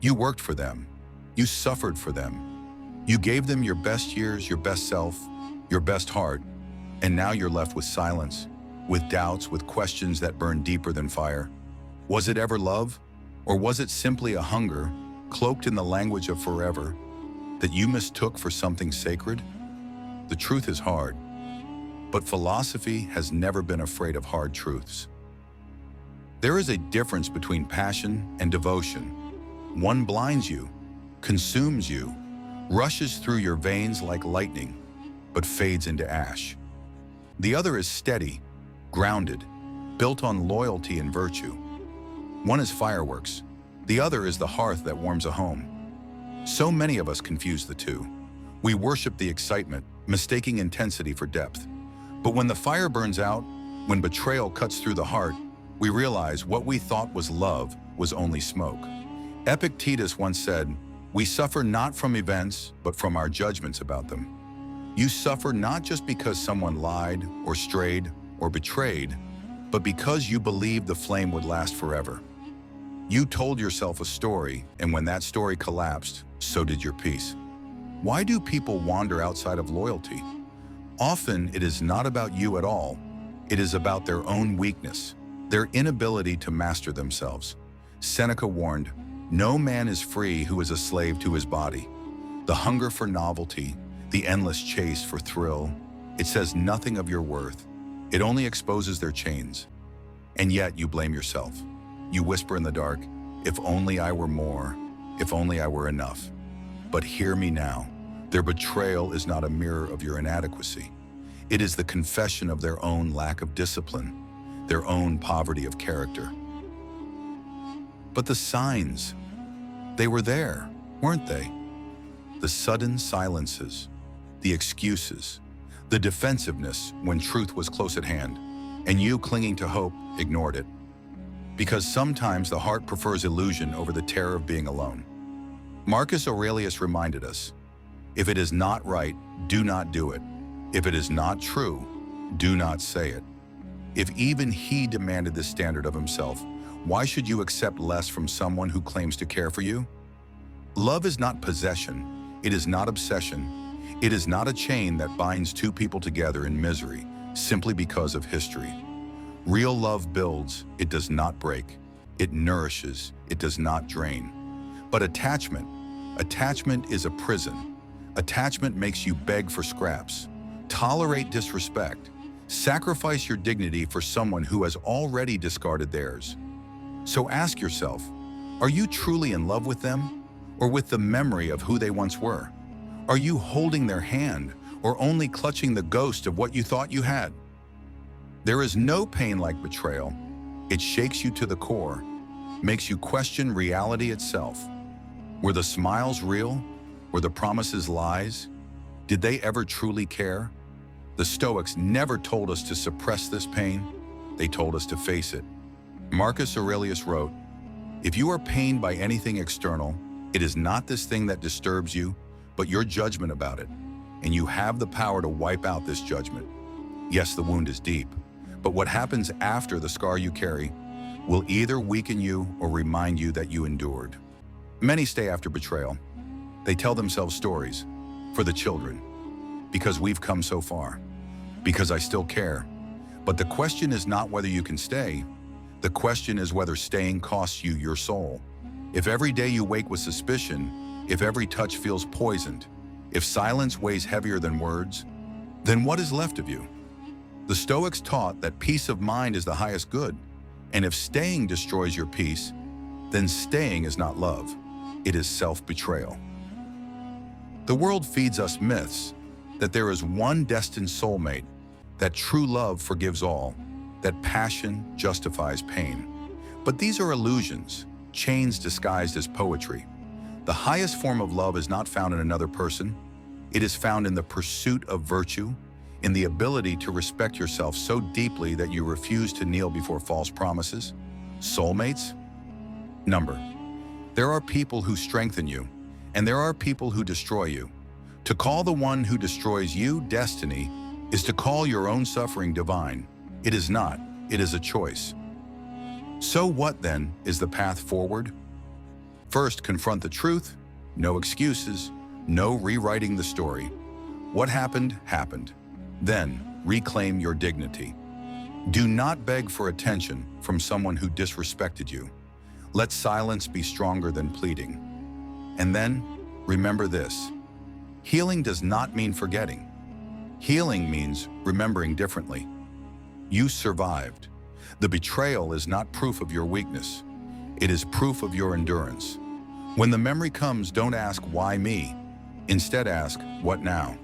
You worked for them. You suffered for them. You gave them your best years, your best self, your best heart, and now you're left with silence, with doubts, with questions that burn deeper than fire. Was it ever love? Or was it simply a hunger, cloaked in the language of forever, that you mistook for something sacred? The truth is hard, but philosophy has never been afraid of hard truths. There is a difference between passion and devotion. One blinds you, consumes you, rushes through your veins like lightning, but fades into ash. The other is steady, grounded, built on loyalty and virtue. One is fireworks. The other is the hearth that warms a home. So many of us confuse the two. We worship the excitement, mistaking intensity for depth. But when the fire burns out, when betrayal cuts through the heart, we realize what we thought was love was only smoke. Epictetus once said, "We suffer not from events, but from our judgments about them." You suffer not just because someone lied or strayed or betrayed, but because you believed the flame would last forever. You told yourself a story, and when that story collapsed, so did your peace. Why do people wander outside of loyalty? Often it is not about you at all. It is about their own weakness, their inability to master themselves. Seneca warned, "No man is free who is a slave to his body." The hunger for novelty, the endless chase for thrill, it says nothing of your worth. It only exposes their chains. And yet you blame yourself. You whisper in the dark, "If only I were more, if only I were enough." But hear me now. Their betrayal is not a mirror of your inadequacy. It is the confession of their own lack of discipline, their own poverty of character. But the signs, they were there, weren't they? The sudden silences, the excuses, the defensiveness when truth was close at hand, and you, clinging to hope, ignored it. Because sometimes the heart prefers illusion over the terror of being alone. Marcus Aurelius reminded us, "If it is not right, do not do it. If it is not true, do not say it." If even he demanded this standard of himself, why should you accept less from someone who claims to care for you? Love is not possession. It is not obsession. It is not a chain that binds two people together in misery simply because of history. Real love builds, it does not break. It nourishes, it does not drain. But attachment is a prison. Attachment makes you beg for scraps, tolerate disrespect, sacrifice your dignity for someone who has already discarded theirs. So ask yourself, are you truly in love with them, or with the memory of who they once were? Are you holding their hand, or only clutching the ghost of what you thought you had? There is no pain like betrayal. It shakes you to the core, makes you question reality itself. Were the smiles real? Were the promises lies? Did they ever truly care? The Stoics never told us to suppress this pain. They told us to face it. Marcus Aurelius wrote, "If you are pained by anything external, it is not this thing that disturbs you, but your judgment about it. And you have the power to wipe out this judgment." Yes, the wound is deep, but what happens after the scar you carry will either weaken you or remind you that you endured. Many stay after betrayal. They tell themselves stories for the children, because we've come so far, because I still care. But the question is not whether you can stay. The question is whether staying costs you your soul. If every day you wake with suspicion, if every touch feels poisoned, if silence weighs heavier than words, then what is left of you? The Stoics taught that peace of mind is the highest good, and if staying destroys your peace, then staying is not love, it is self-betrayal. The world feeds us myths that there is one destined soulmate, that true love forgives all, that passion justifies pain. But these are illusions, chains disguised as poetry. The highest form of love is not found in another person. It is found in the pursuit of virtue, in the ability to respect yourself so deeply that you refuse to kneel before false promises. Soulmates? Number. There are people who strengthen you, and there are people who destroy you. To call the one who destroys you destiny is to call your own suffering divine. It is not, it is a choice. So what then is the path forward? First, confront the truth. No excuses, no rewriting the story. What happened, happened. Then, reclaim your dignity. Do not beg for attention from someone who disrespected you. Let silence be stronger than pleading. And then, remember this. Healing does not mean forgetting. Healing means remembering differently. You survived. The betrayal is not proof of your weakness. It is proof of your endurance. When the memory comes, don't ask, why me? Instead ask, what now?